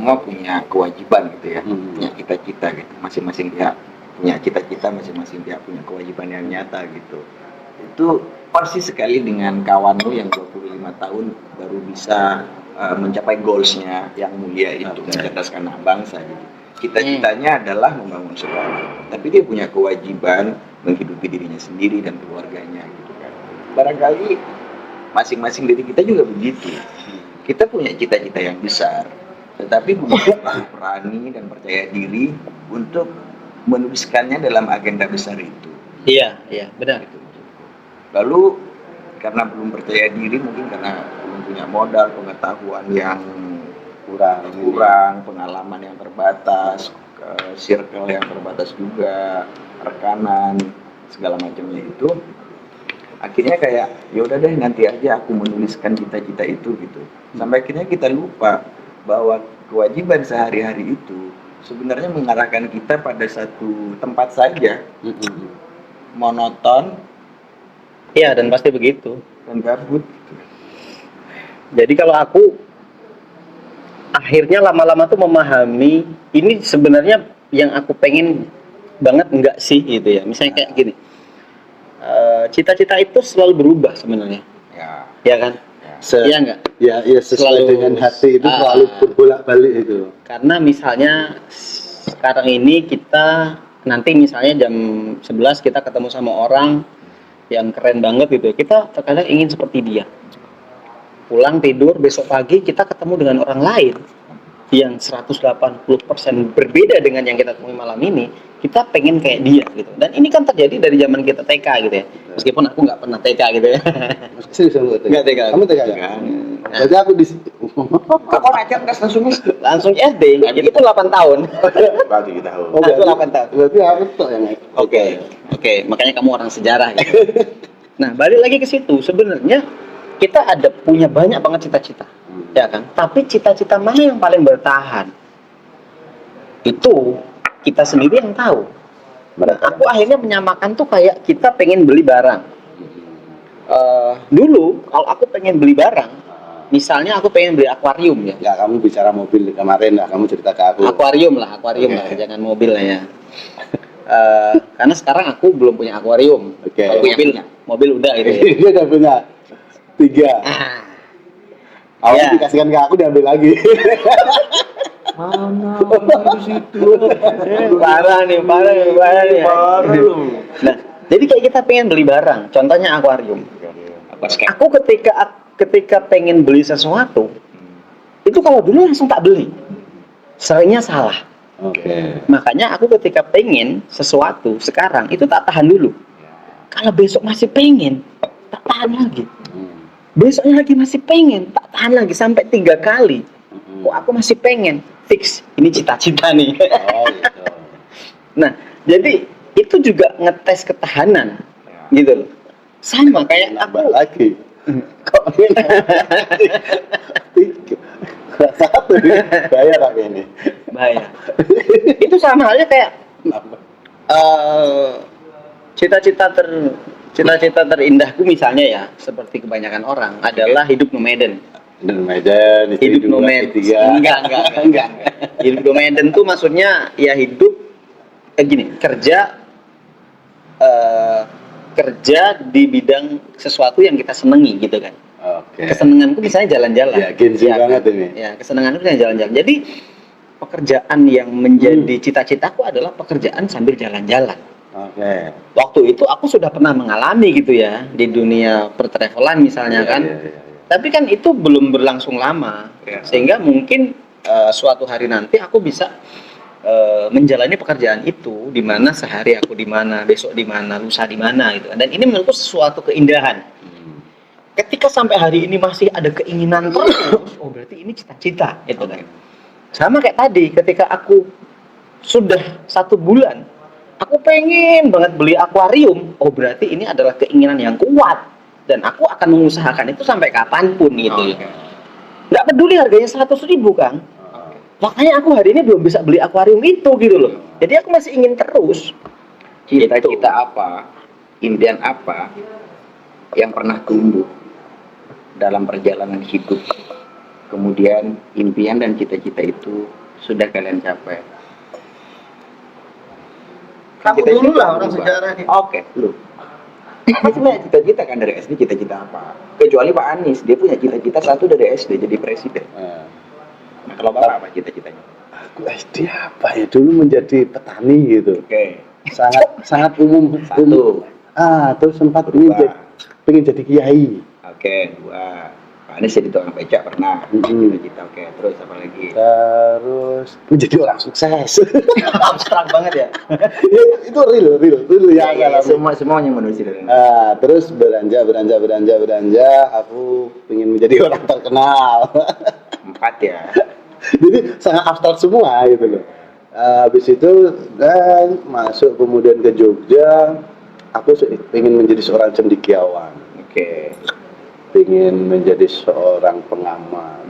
semua punya kewajiban gitu ya, punya cita-cita gitu. Masing-masing pihak punya cita-cita, masing-masing pihak punya kewajiban yang nyata gitu. Itu persis sekali dengan kawanmu yang 25 tahun baru bisa mencapai goalsnya yang mulia itu, mencerdaskan anak bangsa gitu. Cita-citanya adalah membangun sekolah, tapi dia punya kewajiban menghidupi dirinya sendiri dan keluarganya gitu kan. Barangkali masing-masing diri kita juga begitu. Kita punya cita-cita yang besar, tetapi butuh berani dan percaya diri untuk menuliskannya dalam agenda besar itu. Iya, benar. Gitu. Lalu karena belum percaya diri, mungkin karena belum punya modal, pengetahuan yang kurang, pengalaman yang terbatas, circle yang terbatas juga, rekanan, segala macamnya itu, akhirnya kayak ya udah deh nanti aja aku menuliskan cita-cita itu gitu. Sampai akhirnya kita lupa bahwa kewajiban sehari-hari itu sebenarnya mengarahkan kita pada satu tempat saja, monoton. Iya, dan pasti begitu. Dan gabut. Jadi kalau aku akhirnya lama-lama tuh memahami ini sebenarnya yang aku pengen banget enggak sih gitu ya. Misalnya kayak gini, cita-cita itu selalu berubah sebenarnya. Ya kan? Iya enggak? Ya sesuai dengan hati itu selalu berbolak-balik itu. Karena misalnya sekarang ini kita nanti misalnya jam 11 kita ketemu sama orang yang keren banget gitu. Kita terkadang ingin seperti dia. Pulang tidur, besok pagi kita ketemu dengan orang lain yang 180% berbeda dengan yang kita temui malam ini, kita pengen kayak dia gitu. Dan ini kan terjadi dari zaman kita TK gitu ya. Meskipun aku nggak pernah TK gitu ya. Nggak TK. Kamu TK ya? Jadi aku di Kapan aja langsung SD. Itu 8 tahun. Berarti kita tahu. Aku 8 tahun. Berarti aku tuh yang Oke. Makanya kamu orang sejarah gitu. Nah, balik lagi ke situ. Sebenarnya kita ada punya banyak banget cita-cita, ya kan? Tapi cita-cita mana yang paling bertahan? Itu kita sendiri yang tahu. Nah, aku akhirnya menyamakan tuh kayak kita pengen beli barang. Dulu kalau aku pengen beli barang, misalnya aku pengen beli akuarium ya. Ya, kamu bicara mobil kemarin lah, kamu cerita ke aku. Akuarium lah, jangan mobil lah ya. Karena sekarang aku belum punya akuarium. Kalau mobil udah gitu ya. Dia udah punya 3. Awalnya dikasihkan ke aku, diambil lagi. Mana di situ? Parah nih. Nah, jadi kayak kita pengen beli barang, contohnya akuarium. Aku ketika pengen beli sesuatu, itu kalau dulu langsung tak beli. Seringnya salah. Makanya aku ketika pengen sesuatu sekarang itu tak tahan dulu. Kalau besok masih pengen, tak tahan lagi. Besoknya lagi masih pengen, tak tahan lagi sampai 3 kali. Kok aku masih pengen? Fix, ini cita-cita nih. Gitu. Nah, jadi itu juga ngetes ketahanan, gitu loh. Sama kayak aku lagi. Kok satu bayar tapi ini. Bayar. Itu sama halnya kayak cita-cita terindahku misalnya ya, seperti kebanyakan orang adalah hidup nomaden. Hidup nomaden. Enggak. Hidup nomaden tuh maksudnya ya hidup kerja di bidang sesuatu yang kita senengi gitu kan. Kesenanganku misalnya jalan-jalan. Ya, gengsi banget ini. Ya, kesenanganku misalnya jalan-jalan. Jadi pekerjaan yang menjadi cita-citaku adalah pekerjaan sambil jalan-jalan. Waktu itu aku sudah pernah mengalami gitu ya di dunia pertravelan misalnya kan. Tapi kan itu belum berlangsung lama, sehingga mungkin suatu hari nanti aku bisa menjalani pekerjaan itu, di mana sehari aku di mana, besok di mana, lusa di mana gitu. Dan ini menurutku sesuatu keindahan. Ketika sampai hari ini masih ada keinginan terus, berarti ini cita-cita gitu kan. Sama kayak tadi, ketika aku sudah 1 bulan, aku pengen banget beli akuarium, berarti ini adalah keinginan yang kuat. Dan aku akan mengusahakan itu sampai kapanpun gitu. Nggak peduli harganya 100.000 Kang. Makanya aku hari ini belum bisa beli akuarium itu gitu loh. Jadi aku masih ingin terus. Cita-cita apa, impian apa yang pernah tumbuh dalam perjalanan hidup kemudian impian dan cita-cita itu sudah kalian capai? Kamu Cita-cita dulu lah orang berubah. sejarah nih. Oke, lu. Apa sebenarnya cita-cita kan dari SD, cita-cita apa? Kecuali Pak Anies, dia punya cita-cita satu dari SD jadi presiden. Nah, kalau Bapak apa cita-citanya? Aku SD apa ya? Dulu menjadi petani gitu. Oke. Sangat umum. Satu. Terus sempat Berubah. pengen jadi kiai. Oke, dua. Pak Anies jadi tukang becak pernah. Cita-cita. Oke, terus apa lagi? Terus menjadi orang sukses. Abstrak banget ya. Ya, itu real ya. Ya, semuanya manusia dari Terus beranja. Aku pengen menjadi orang terkenal. 4 ya. Jadi sangat abstrak semua gitu loh. Habis itu dan masuk kemudian ke Jogja, aku pengen menjadi seorang cendekiawan, Oke. pengen menjadi seorang pengamat,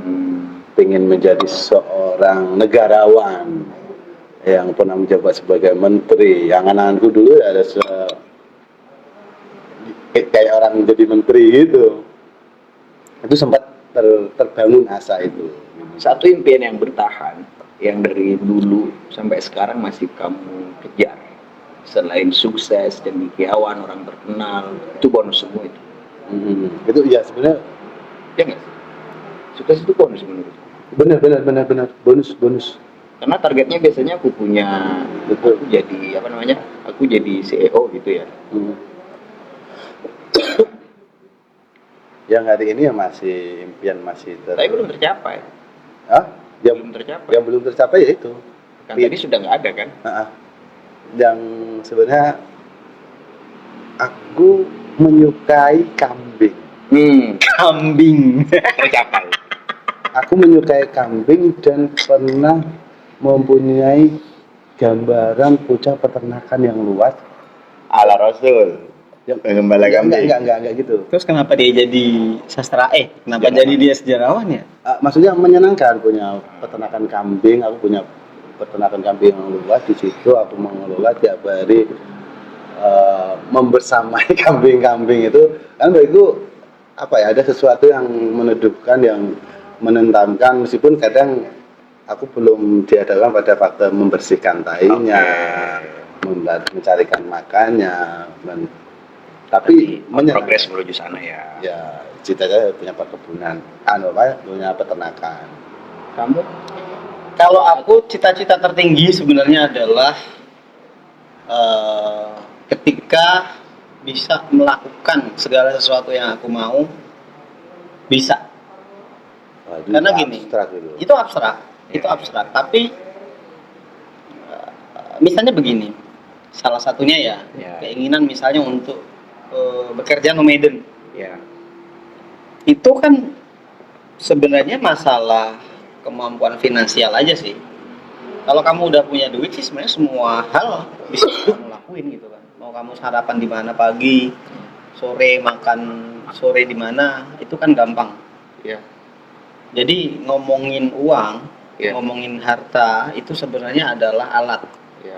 pengen menjadi seorang negarawan yang pernah menjabat sebagai menteri. Yang angan-anganku dulu ada kayak orang menjadi menteri gitu. Itu sempat terbangun asa itu. Satu impian yang bertahan, yang dari dulu sampai sekarang masih kamu kejar. Selain sukses, cendekiawan, orang terkenal, itu bonus semua itu. Itu ya sebenarnya Ya nggak? Sukses itu bonus menurutku. benar bonus. Karena targetnya biasanya aku punya, Betul. aku jadi apa namanya? Aku jadi CEO gitu ya. Yang hari ini ya masih impian masih Tapi belum tercapai. yang Belum tercapai. yang belum tercapai ya itu. Kan tadi sudah nggak ada kan? Yang sebenarnya aku menyukai kambing. Kambing. Tercapai. Aku menyukai kambing dan pernah mempunyai gambaran pucuk peternakan yang luas. Ala Rasul. Yang penggembala kambing. Enggak gitu. Terus kenapa dia jadi sastra? Kenapa Sejarawan. jadi dia sejarawan ya? Maksudnya menyenangkan punya peternakan kambing. Aku punya peternakan kambing yang luas. Di situ aku mengelola tiap hari, membersamai kambing-kambing itu. Kan bagiku apa ya, ada sesuatu yang menedupkan, yang menentamkan, meskipun kadang aku belum dihadapkan pada faktor membersihkan tainya, mencarikan makannya, tapi progres menuju sana ya. Ya, cita-cita punya perkebunan, punya peternakan. Kamu? Kalau aku cita-cita tertinggi sebenarnya adalah ketika bisa melakukan segala sesuatu yang aku mau, bisa. Karena gini, itu abstrak. Tapi misalnya begini, salah satunya ya. Keinginan misalnya untuk bekerja di Medan. Ya. Itu kan sebenarnya masalah kemampuan finansial aja sih. Kalau kamu udah punya duit sih sebenarnya semua hal bisa kamu lakuin gitu kan. Mau kamu sarapan di mana pagi, sore makan sore di mana, itu kan gampang. Ya. Jadi ngomongin uang, Ya. ngomongin harta itu sebenarnya adalah alat,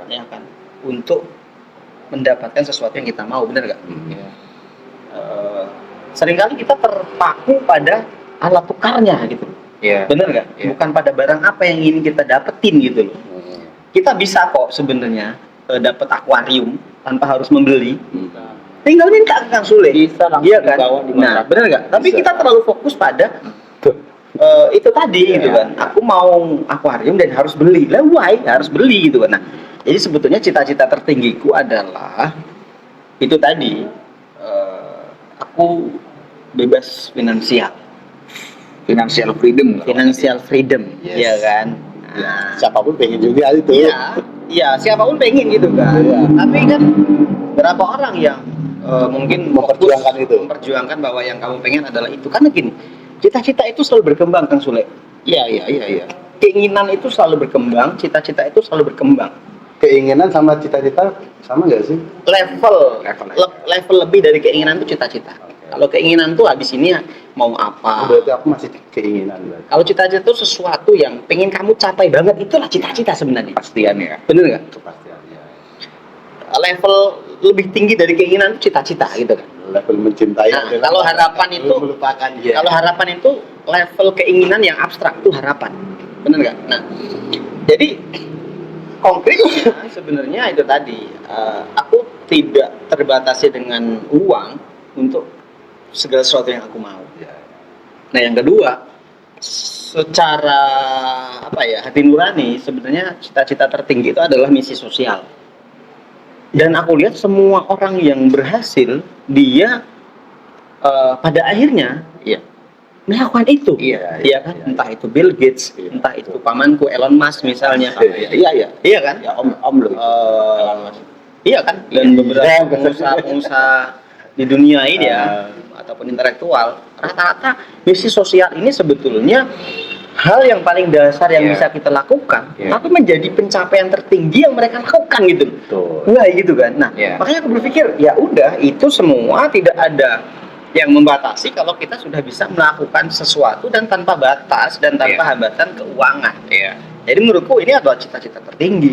ya kan, untuk mendapatkan sesuatu yang kita mau, benar nggak? Ya. Seringkali kita terpaku pada alat tukarnya gitu, Ya. benar nggak? Ya. Bukan pada barang apa yang ingin kita dapetin gitu loh. Kita bisa kok sebenarnya dapat akuarium tanpa harus membeli. Tinggal minta ke Kang Sule. Bisa langsung Iya kan? dibawa di Nah, masyarakat. benar nggak? Tapi Bisa. kita terlalu fokus pada itu tadi gitu kan. Aku mau akuarium dan harus beli. Lah why? Harus beli gitu kan. Nah, jadi sebetulnya cita-cita tertinggiku adalah itu tadi, aku bebas finansial. Financial freedom. Financial freedom, Yes. ya kan? Siapapun pengen juga itu. Iya, siapapun pengen gitu kan. Iya. Tapi kan berapa orang yang mungkin Memperjuangkan fokus itu. memperjuangkan bahwa yang kamu pengen adalah itu. Karena gini, cita-cita itu selalu berkembang, Kang Sule. Iya. Keinginan itu selalu berkembang, cita-cita itu selalu berkembang. Keinginan sama cita-cita sama nggak sih? Level lebih dari keinginan itu cita-cita. Kalau keinginan tuh habis ini ya, mau apa? Berarti aku masih keinginan berarti. Kalau cita-cita itu sesuatu yang pengen kamu capai banget, itulah cita-cita sebenarnya. Pastian ya. Bener nggak? Kepastiannya. Level lebih tinggi dari keinginan itu cita-cita gitu kan. Level mencintai. Nah, adalah kalau harapan itu melupakan dia. Kalau harapan itu level keinginan yang abstrak, itu harapan. Benar nggak? Nah, jadi konkretnya sebenarnya itu tadi, aku tidak terbatasi dengan uang untuk segala sesuatu yang aku mau. Nah, yang kedua, secara apa ya, hati nurani, sebenarnya cita-cita tertinggi itu adalah misi sosial. Dan aku lihat semua orang yang berhasil, dia pada akhirnya Iya. melakukan itu. Iya kan? Entah itu Bill Gates, entah itu pamanku Elon Musk misalnya. Iya kan? Ya om loh. Elon Musk. Iya kan? Dan beberapa pengusaha-pengusaha di dunia ini ya, ataupun intelektual, rata-rata misi sosial ini sebetulnya hal yang paling dasar yang bisa kita lakukan, tapi menjadi pencapaian tertinggi yang mereka lakukan gitu. Nah, gitu kan. Nah, makanya aku berpikir, ya udah, itu semua tidak ada yang membatasi kalau kita sudah bisa melakukan sesuatu dan tanpa batas dan tanpa hambatan keuangan. Jadi menurutku ini adalah cita-cita tertinggi.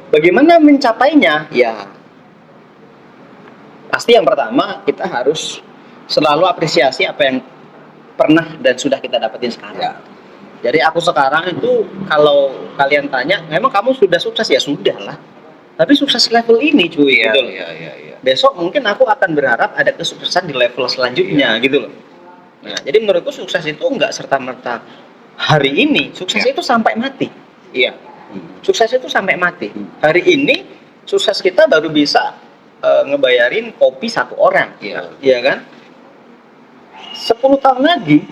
Bagaimana mencapainya? Ya, pasti yang pertama kita harus selalu apresiasi apa yang pernah dan sudah kita dapetin sekarang. Jadi aku sekarang itu, kalau kalian tanya, memang kamu sudah sukses, ya sudah lah. Tapi sukses level ini cuy, gitu loh. Besok mungkin aku akan berharap ada kesuksesan di level selanjutnya, gitu loh. Nah, jadi menurutku sukses itu enggak serta-merta hari ini, sukses itu sampai mati. Sukses itu sampai mati. Hari ini sukses kita baru bisa ngebayarin kopi satu orang, iya kan? 10 tahun lagi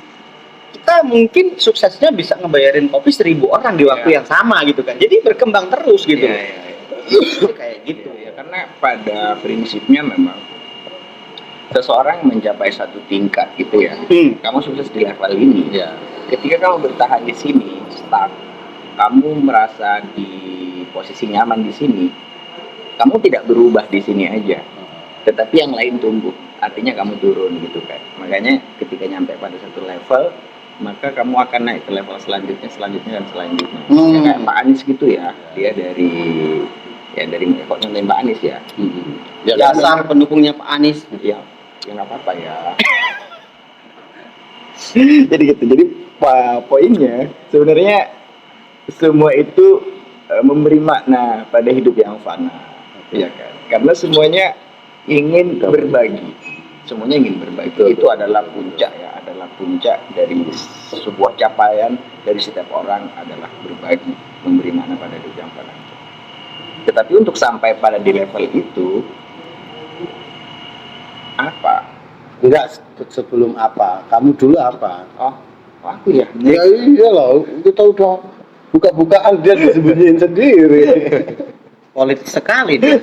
kita mungkin suksesnya bisa ngebayarin kopi 1000 orang di waktu yang sama, gitu kan? Jadi berkembang terus, gitu. Kayak gitu. Karena pada prinsipnya memang seseorang mencapai satu tingkat gitu ya. Kamu sukses di level ini. Ketika kamu bertahan di sini, stuck, kamu merasa di posisi nyaman di sini, kamu tidak berubah di sini aja, tetapi yang lain tumbuh. Artinya kamu turun gitu kan. Makanya ketika nyampe pada satu level, maka kamu akan naik ke level selanjutnya dan selanjutnya. Ya, kayak Pak Anies gitu ya, dia dari kok nyontain Pak Anies ya. Dasar pendukungnya Pak Anies. Ya nggak apa-apa ya. Jadi gitu. Jadi poinnya sebenarnya semua itu memberi makna pada hidup yang fana, ya kan? Karena semuanya ingin berbagi. Semuanya ingin berbagi. Itu adalah puncak ya, adalah puncak dari sebuah capaian dari setiap orang adalah berbagi, memberi makna pada hidup yang fana. Tetapi untuk sampai pada di level itu apa? Enggak, sebelum apa? Kamu dulu apa? Oh, aku ya. Ya iyalah, kita udah buka-bukaan dia disembunyiin sendiri. Politis sekali dia.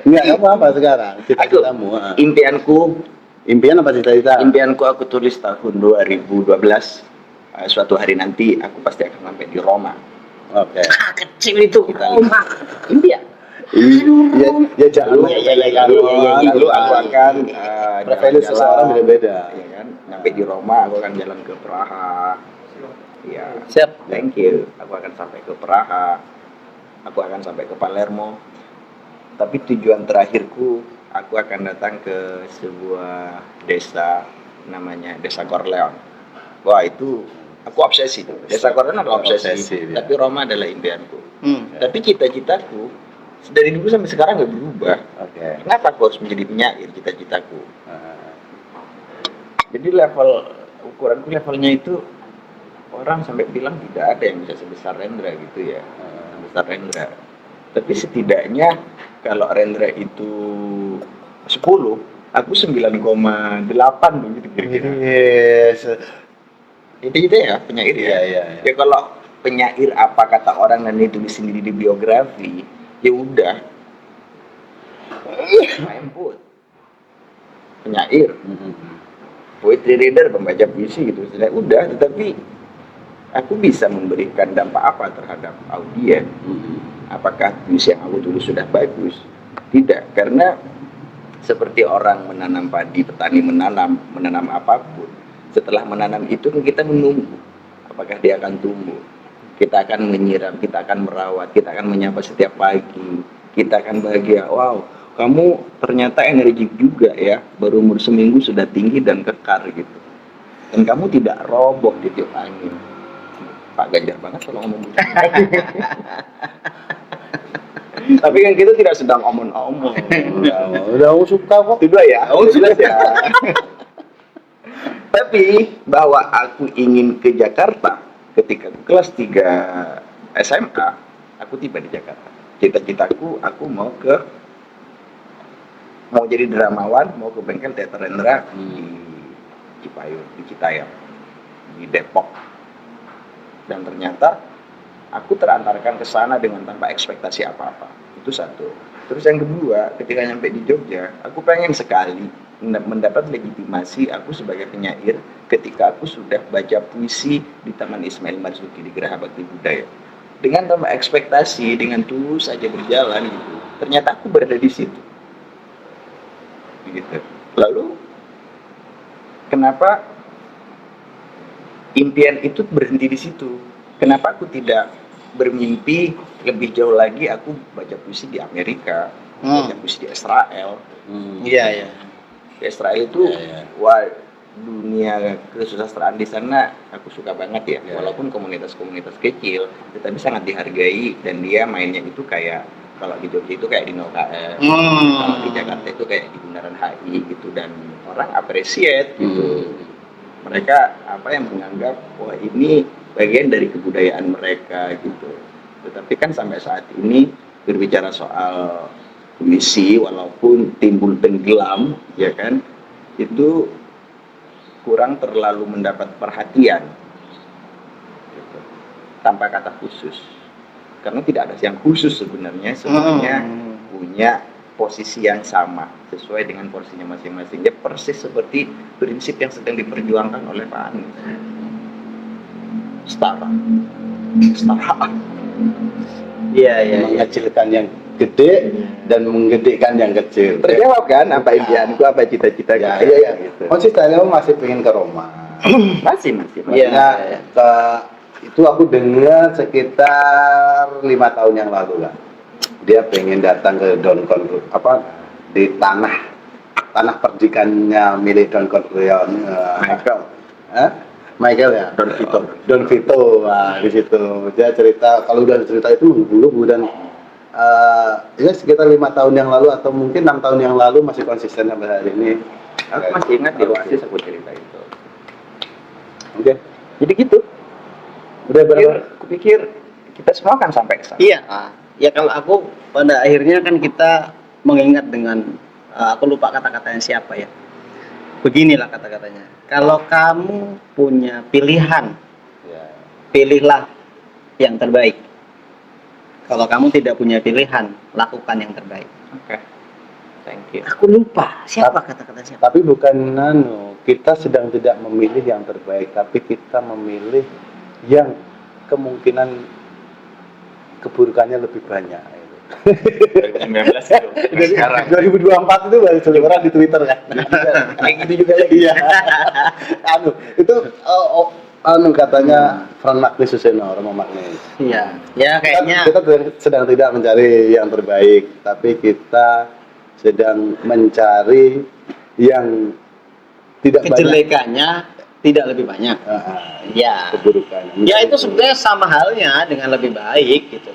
Enggak, kamu apa sekarang? Cita-citamu. Impianku, Impian apa cita-cita? impianku aku tulis tahun 2012. Suatu hari nanti aku pasti akan sampai di Roma. Oke. Kecil itu. Impian. Ya jangan. Lalu aku akan preferensi seseorang beda-beda. Ya kan? Sampai di Roma aku akan jalan ke Praha. Ya. Siap. Thank you. Aku akan sampai ke Praha. Aku akan sampai ke Palermo. Tapi tujuan terakhirku, aku akan datang ke sebuah desa namanya Desa Corleone. Wah, itu aku obsesi. Desa Corleone adalah obsesi. Tapi Roma adalah impianku. Tapi cita-citaku dari dulu sampai sekarang nggak berubah. Kenapa aku harus menjadi penyair? Cita-citaku. Jadi ukuranku levelnya itu orang sampai bilang tidak ada yang bisa sebesar Rendra gitu ya, sebesar Rendra. Tapi setidaknya kalau Rendra itu 10, aku 9,8 begitu kira-kira. Itu ya penyair ya. Ya kalau penyair apa kata orang dan itu sendiri di biografi, ya udah. Main poet, penyair, poetry reader, pembaca puisi gitu. Sudah udah, tetapi aku bisa memberikan dampak apa terhadap audiens? Apakah puisi yang aku tulis sudah bagus? Tidak, karena seperti orang menanam padi, petani menanam apapun. Setelah menanam itu kita menunggu apakah dia akan tumbuh. Kita akan menyiram, kita akan merawat, kita akan menyapa setiap pagi. Kita akan bahagia. Wow, kamu ternyata energik juga ya. Baru umur seminggu sudah tinggi dan kekar gitu. dan kamu tidak roboh di tiup angin. Pak Ganjar banget kalau ngomong gitu. Tapi kan kita tidak sedang omong-omong. Udah aku suka kok. Itu dua ya. Jelas ya. Tapi bahwa aku ingin ke Jakarta ketika kelas 3 SMA, aku tiba di Jakarta. Cita-citaku aku mau jadi dramawan, mau ke bengkel teater Rendra di Cipayung, di Citayam, di Depok. Dan ternyata aku terantarkan ke sana dengan tanpa ekspektasi apa-apa. Itu satu. Terus yang kedua, ketika nyampe di Jogja, aku pengen sekali mendapat legitimasi aku sebagai penyair ketika aku sudah baca puisi di Taman Ismail Marzuki di Geraha Bakti Budaya. Dengan tanpa ekspektasi, dengan tulus saja berjalan gitu. Ternyata aku berada di situ. Gitu. Lalu kenapa impian itu berhenti di situ? Kenapa aku tidak bermimpi lebih jauh lagi? Aku baca puisi di Amerika, baca puisi di Israel. Iya. Di Israel itu, wah, dunia kesusastraan di sana aku suka banget ya. Walaupun komunitas-komunitas kecil, tetapi sangat dihargai dan dia mainnya itu kayak kalau di Jogja itu kayak di 0KM, kalau di Jakarta itu kayak di Bundaran HI gitu, dan orang appreciate gitu. Mereka yang menganggap wah ini bagian dari kebudayaan mereka gitu. Tetapi kan sampai saat ini berbicara soal puisi walaupun timbul tenggelam ya kan, itu kurang terlalu mendapat perhatian gitu. Tanpa kata khusus, karena tidak ada yang khusus sebenarnya, semuanya punya posisi yang sama sesuai dengan porsinya masing-masing, ya persis seperti prinsip yang sedang diperjuangkan oleh Pak Anies, setara. Iya. Mengecilkan yang gede dan menggedekan yang kecil. Terjawab kan apa impianku, apa cita-cita Ya, kita. iya. Konsistennya masih pengen ke Roma. Masih. Iya. Itu aku dengar sekitar 5 tahun yang lalu lah. Dia pengen datang ke Don Corleone, di tanah perdikannya milik Don Corleone. Michael ya. Don Vito. Nah, di situ dia cerita, kalau udah cerita itu menggebu-gebu dan ya sekitar 5 tahun yang lalu atau mungkin 6 tahun yang lalu masih konsisten sampai hari ini. Aku masih ingat di Oasis aku cerita itu. Oke. Jadi gitu. Udah berapa? Aku pikir kita semua akan sampai ke sana. Iya. Ya kalau aku pada akhirnya kan kita mengingat dengan aku lupa kata-katanya siapa ya. Beginilah kata-katanya. Kalau kamu punya pilihan, pilihlah yang terbaik. Kalau kamu tidak punya pilihan, lakukan yang terbaik. Oke. Thank you. Aku lupa siapa kata-kata siapa. Tapi bukan kita sedang tidak memilih yang terbaik, tapi kita memilih yang kemungkinan keburukannya lebih banyak. 2019 itu. Jadi Sekarang 2024 itu baru seliweran di Twitter kan. kayak gitu juga lagi. Iya. Itu katanya Frank Magnis Suseno, Romo Magnis. Iya. Ya kayaknya Kita sedang tidak mencari yang terbaik, tapi kita sedang mencari yang tidak kejelekannya tidak lebih banyak. Ya. Keburukannya. Ya itu sebenarnya sama halnya dengan lebih baik gitu.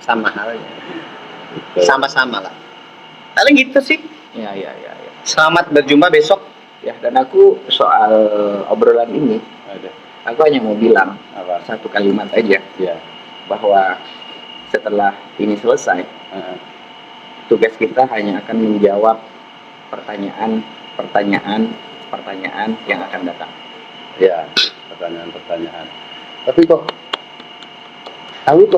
Sama halnya. Sama-sama lah. Paling gitu sih. Ya. Selamat berjumpa besok. Ya, dan aku soal obrolan ini, aku hanya mau bilang satu kalimat aja, Ya. bahwa setelah ini selesai, tugas kita hanya akan menjawab pertanyaan yang akan datang. Ya, pertanyaan-pertanyaan. Tapi kok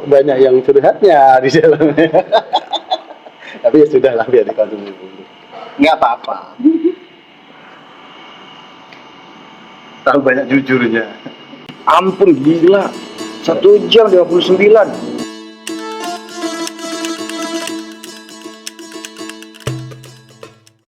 banyak yang curhatnya di dalamnya. Tapi ya sudahlah, biar dikonsumsi dulu. Nggak apa-apa. Terlalu banyak jujurnya. Ampun, gila. 1 jam 29.